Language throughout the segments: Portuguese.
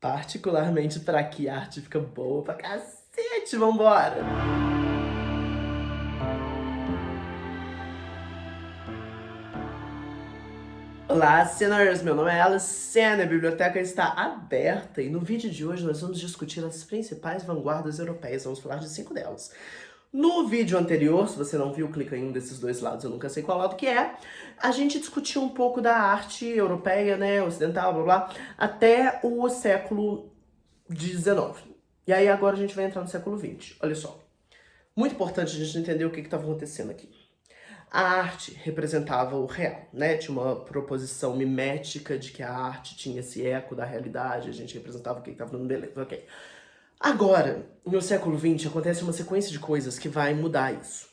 particularmente pra aqui, a arte fica boa pra cacete, vambora! Olá, Sinners! Meu nome é Alicene, a biblioteca está aberta e no vídeo de hoje nós vamos discutir as principais vanguardas europeias, vamos falar de 5 delas. No vídeo anterior, se você não viu, clica em um desses dois lados, eu nunca sei qual lado que é, a gente discutiu um pouco da arte europeia, né, ocidental, blá blá, até o século XIX. E aí agora a gente vai entrar no século XX, olha só. Muito importante a gente entender o que estava acontecendo aqui. A arte representava o real, né? Tinha uma proposição mimética de que a arte tinha esse eco da realidade, a gente representava o que estava dando beleza, ok. Agora, no século XX, acontece uma sequência de coisas que vai mudar isso.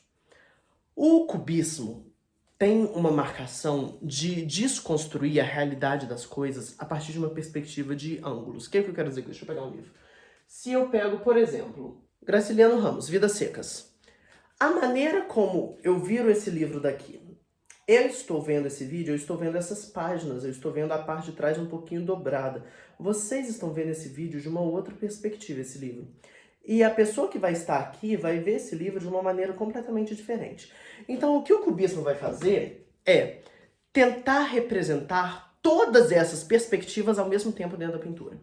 O cubismo tem uma marcação de desconstruir a realidade das coisas a partir de uma perspectiva de ângulos. O que eu quero dizer? Deixa eu pegar um livro. Se eu pego, por exemplo, Graciliano Ramos, Vidas Secas. A maneira como eu viro esse livro daqui, eu estou vendo esse vídeo, eu estou vendo essas páginas, eu estou vendo a parte de trás um pouquinho dobrada. Vocês estão vendo esse vídeo de uma outra perspectiva, esse livro. E a pessoa que vai estar aqui vai ver esse livro de uma maneira completamente diferente. Então, o que o cubismo vai fazer é tentar representar todas essas perspectivas ao mesmo tempo dentro da pintura.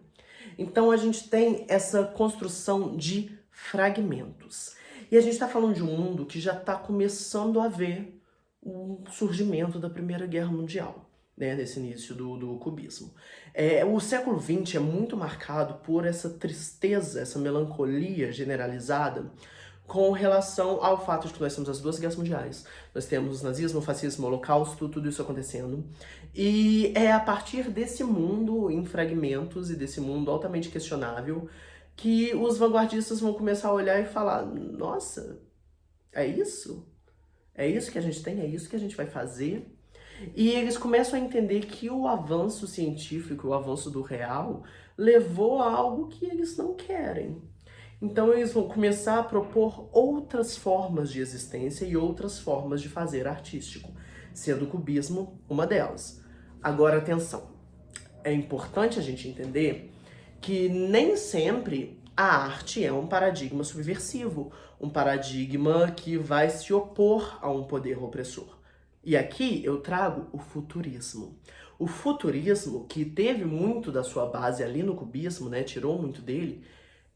Então, a gente tem essa construção de fragmentos. E a gente está falando de um mundo que já está começando a ver o surgimento da Primeira Guerra Mundial, né, nesse início do cubismo. O século XX é muito marcado por essa tristeza, essa melancolia generalizada com relação ao fato de que nós temos as duas guerras mundiais. Nós temos o nazismo, o fascismo, o holocausto, tudo isso acontecendo. E é a partir desse mundo em fragmentos e desse mundo altamente questionável que os vanguardistas vão começar a olhar e falar: nossa, é isso? É isso que a gente tem? É isso que a gente vai fazer? E eles começam a entender que o avanço científico, o avanço do real, levou a algo que eles não querem. Então eles vão começar a propor outras formas de existência e outras formas de fazer artístico, sendo o cubismo uma delas. Agora, atenção, é importante a gente entender que nem sempre a arte é um paradigma subversivo, um paradigma que vai se opor a um poder opressor. E aqui eu trago o futurismo. O futurismo, que teve muito da sua base ali no cubismo, né, tirou muito dele,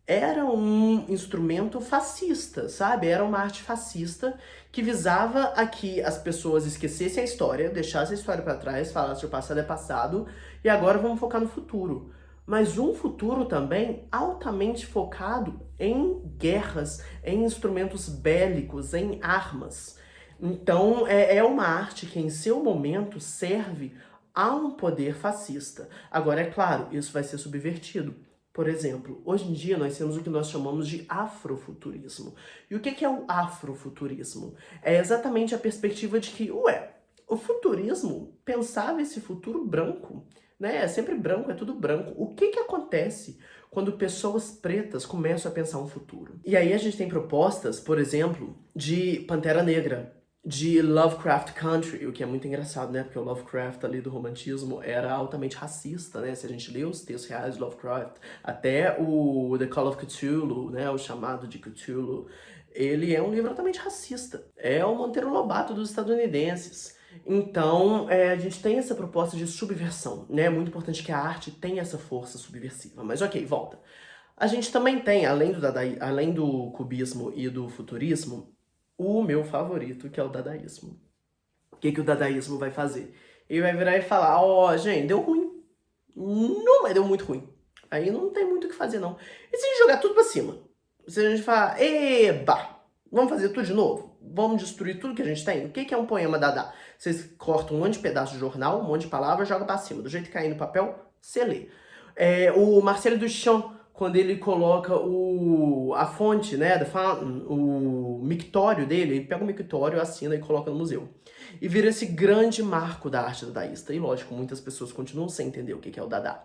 era um instrumento fascista, sabe? Era uma arte fascista que visava a que as pessoas esquecessem a história, deixassem a história para trás, falassem que o passado é passado e agora vamos focar no futuro. Mas um futuro também altamente focado em guerras, em instrumentos bélicos, em armas. Então é uma arte que em seu momento serve a um poder fascista. Agora, é claro, isso vai ser subvertido. Por exemplo, hoje em dia nós temos o que nós chamamos de afrofuturismo. E o que é o afrofuturismo? É exatamente a perspectiva de que, o futurismo pensava esse futuro branco, né? É sempre branco, é tudo branco. O que acontece quando pessoas pretas começam a pensar um futuro? E aí a gente tem propostas, por exemplo, de Pantera Negra, de Lovecraft Country, o que é muito engraçado, né? Porque o Lovecraft ali do romantismo era altamente racista, né? Se a gente lê os textos reais de Lovecraft, até o The Call of Cthulhu, né? O chamado de Cthulhu, ele é um livro altamente racista. É o Monteiro Lobato dos estadunidenses. Então, a gente tem essa proposta de subversão, né? É muito importante que a arte tenha essa força subversiva. Mas ok, volta. A gente também tem, além do cubismo e do futurismo, o meu favorito, que é o dadaísmo. O que o dadaísmo vai fazer? Ele vai virar e falar: ó, gente, deu ruim. Não, mas deu muito ruim. Aí não tem muito o que fazer, não. E se a gente jogar tudo pra cima? Se a gente falar: eba, vamos fazer tudo de novo? Vamos destruir tudo que a gente tem? O que é um poema dadá? Vocês cortam um monte de pedaço de jornal, um monte de palavras, joga pra cima. Do jeito que cair no papel, você lê. O Marcel Duchamp, quando ele coloca a fonte, né, the fountain, o mictório dele, ele pega o mictório, assina e coloca no museu. E vira esse grande marco da arte dadaísta. E lógico, muitas pessoas continuam sem entender o que é o Dada.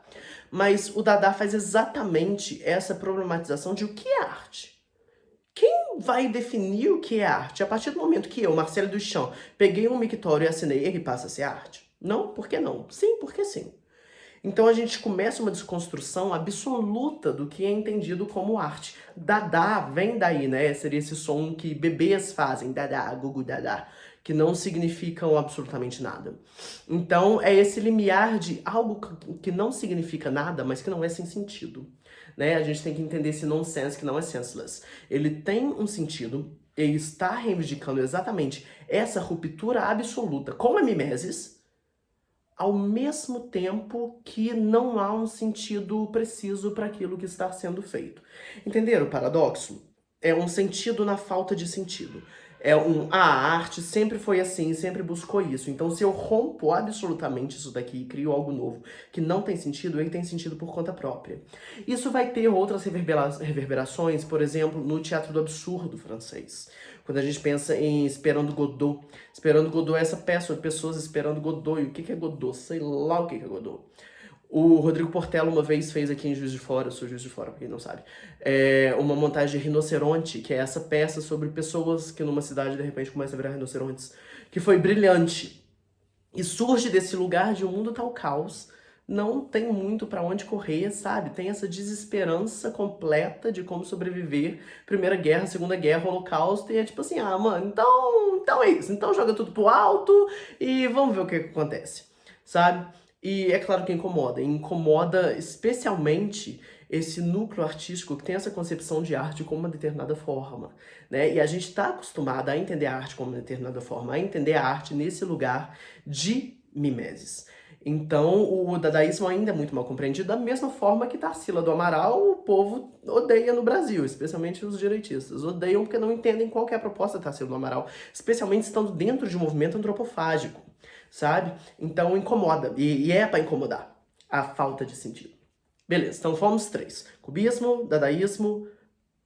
Mas o Dada faz exatamente essa problematização de o que é arte. Quem vai definir o que é arte? A partir do momento que eu, Marcelo Duchamp, peguei um mictório e assinei, ele passa a ser arte? Não? Por que não? Sim, porque sim. Então a gente começa uma desconstrução absoluta do que é entendido como arte. Dada vem daí, né? Seria esse som que bebês fazem, dada, gugu dada, que não significam absolutamente nada. Então é esse limiar de algo que não significa nada, mas que não é sem sentido. Né? A gente tem que entender esse nonsense que não é senseless. Ele tem um sentido, ele está reivindicando exatamente essa ruptura absoluta com a mimesis, ao mesmo tempo que não há um sentido preciso para aquilo que está sendo feito. Entenderam o paradoxo? É um sentido na falta de sentido. A arte sempre foi assim, sempre buscou isso. Então, se eu rompo absolutamente isso daqui e crio algo novo que não tem sentido, ele tem sentido por conta própria. Isso vai ter outras reverberações, por exemplo, no teatro do absurdo francês. Quando a gente pensa em Esperando Godot. Esperando Godot é essa peça de pessoas esperando Godot. E o que é Godot? Sei lá o que é Godot. O Rodrigo Portela uma vez fez aqui em Juiz de Fora, eu sou Juiz de Fora, pra quem não sabe, uma montagem de Rinoceronte, que é essa peça sobre pessoas que numa cidade de repente começam a virar rinocerontes, que foi brilhante. E surge desse lugar de o mundo tá o caos, não tem muito pra onde correr, sabe? Tem essa desesperança completa de como sobreviver. Primeira Guerra, Segunda Guerra, Holocausto, e é tipo assim, mano, então é isso. Então joga tudo pro alto e vamos ver o que acontece, sabe? E é claro que incomoda. E incomoda especialmente esse núcleo artístico que tem essa concepção de arte como uma determinada forma, né? E a gente está acostumado a entender a arte como uma determinada forma, a entender a arte nesse lugar de mimeses. Então, o dadaísmo ainda é muito mal compreendido, da mesma forma que Tarsila do Amaral o povo odeia no Brasil, especialmente os direitistas. Odeiam porque não entendem qual que é a proposta da Tarsila do Amaral, especialmente estando dentro de um movimento antropofágico, sabe? Então incomoda, e é pra incomodar a falta de sentido. Beleza, então fomos 3. Cubismo, dadaísmo,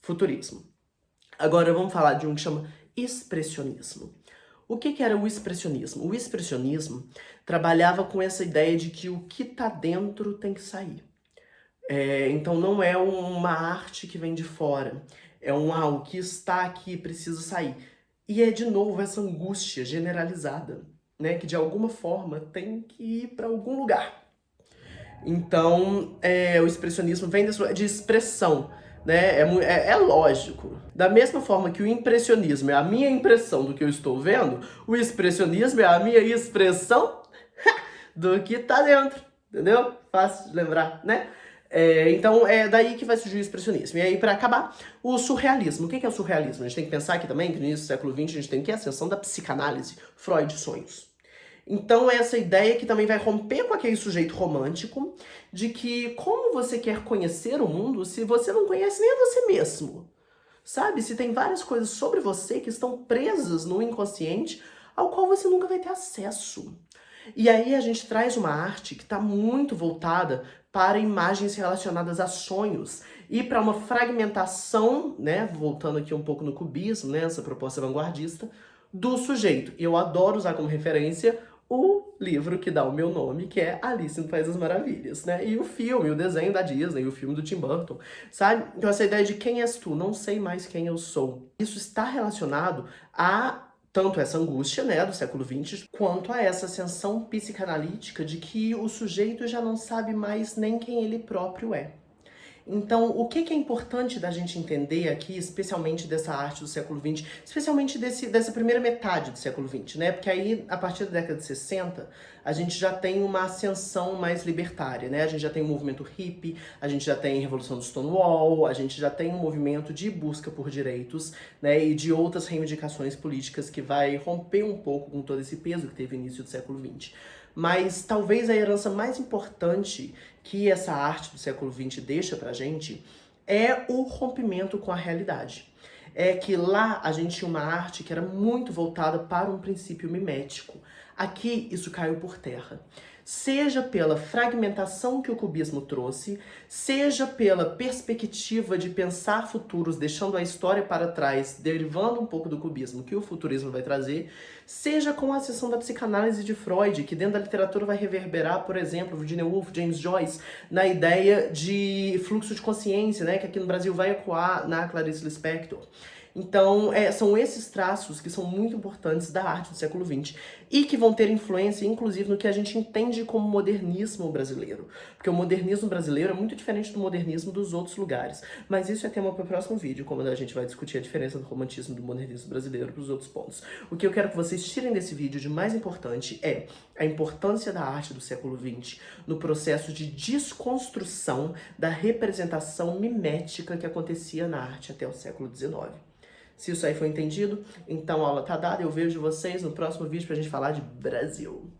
futurismo. Agora vamos falar de um que chama expressionismo. O que era o expressionismo? O expressionismo trabalhava com essa ideia de que o que tá dentro tem que sair. Então não é uma arte que vem de fora, é o que está aqui precisa sair. E é de novo essa angústia generalizada, né, que de alguma forma tem que ir para algum lugar. Então, o expressionismo vem de expressão, né? É lógico. Da mesma forma que o impressionismo é a minha impressão do que eu estou vendo, o expressionismo é a minha expressão do que tá dentro, entendeu? Fácil de lembrar, né? Então é daí que vai surgir o expressionismo. E aí, para acabar, o surrealismo. O que é o surrealismo? A gente tem que pensar aqui também que no início do século XX a gente tem que a ascensão da psicanálise, Freud, sonhos. Então essa ideia que também vai romper com aquele sujeito romântico de que como você quer conhecer o mundo se você não conhece nem a você mesmo? Sabe? Se tem várias coisas sobre você que estão presas no inconsciente ao qual você nunca vai ter acesso. E aí a gente traz uma arte que está muito voltada para imagens relacionadas a sonhos e para uma fragmentação, né, voltando aqui um pouco no cubismo, né, essa proposta vanguardista, do sujeito. E eu adoro usar como referência o livro que dá o meu nome, que é Alice no País das Maravilhas, né? E o filme, o desenho da Disney, o filme do Tim Burton, sabe? Então essa ideia de quem és tu, não sei mais quem eu sou. Isso está relacionado a tanto essa angústia, né, do século XX, quanto a essa ascensão psicanalítica de que o sujeito já não sabe mais nem quem ele próprio é. Então, o que é importante da gente entender aqui, especialmente dessa arte do século XX, especialmente dessa primeira metade do século XX, né? Porque aí, a partir da década de 60, a gente já tem uma ascensão mais libertária, né? A gente já tem um movimento hippie, a gente já tem a Revolução do Stonewall, a gente já tem um movimento de busca por direitos, né? E de outras reivindicações políticas que vai romper um pouco com todo esse peso que teve no início do século XX. Mas talvez a herança mais importante que essa arte do século XX deixa pra gente é o rompimento com a realidade. É que lá a gente tinha uma arte que era muito voltada para um princípio mimético. Aqui isso caiu por terra. Seja pela fragmentação que o cubismo trouxe, seja pela perspectiva de pensar futuros, deixando a história para trás, derivando um pouco do cubismo que o futurismo vai trazer, seja com a seção da psicanálise de Freud, que dentro da literatura vai reverberar, por exemplo, Virginia Woolf, James Joyce, na ideia de fluxo de consciência, né, que aqui no Brasil vai ecoar na Clarice Lispector. Então, são esses traços que são muito importantes da arte do século XX. e que vão ter influência, inclusive, no que a gente entende como modernismo brasileiro. Porque o modernismo brasileiro é muito diferente do modernismo dos outros lugares. Mas isso é tema para o próximo vídeo, quando a gente vai discutir a diferença do romantismo e do modernismo brasileiro para os outros pontos. O que eu quero que vocês tirem desse vídeo de mais importante é a importância da arte do século XX no processo de desconstrução da representação mimética que acontecia na arte até o século XIX. Se isso aí foi entendido, então a aula tá dada. Eu vejo vocês no próximo vídeo pra gente falar de Brasil.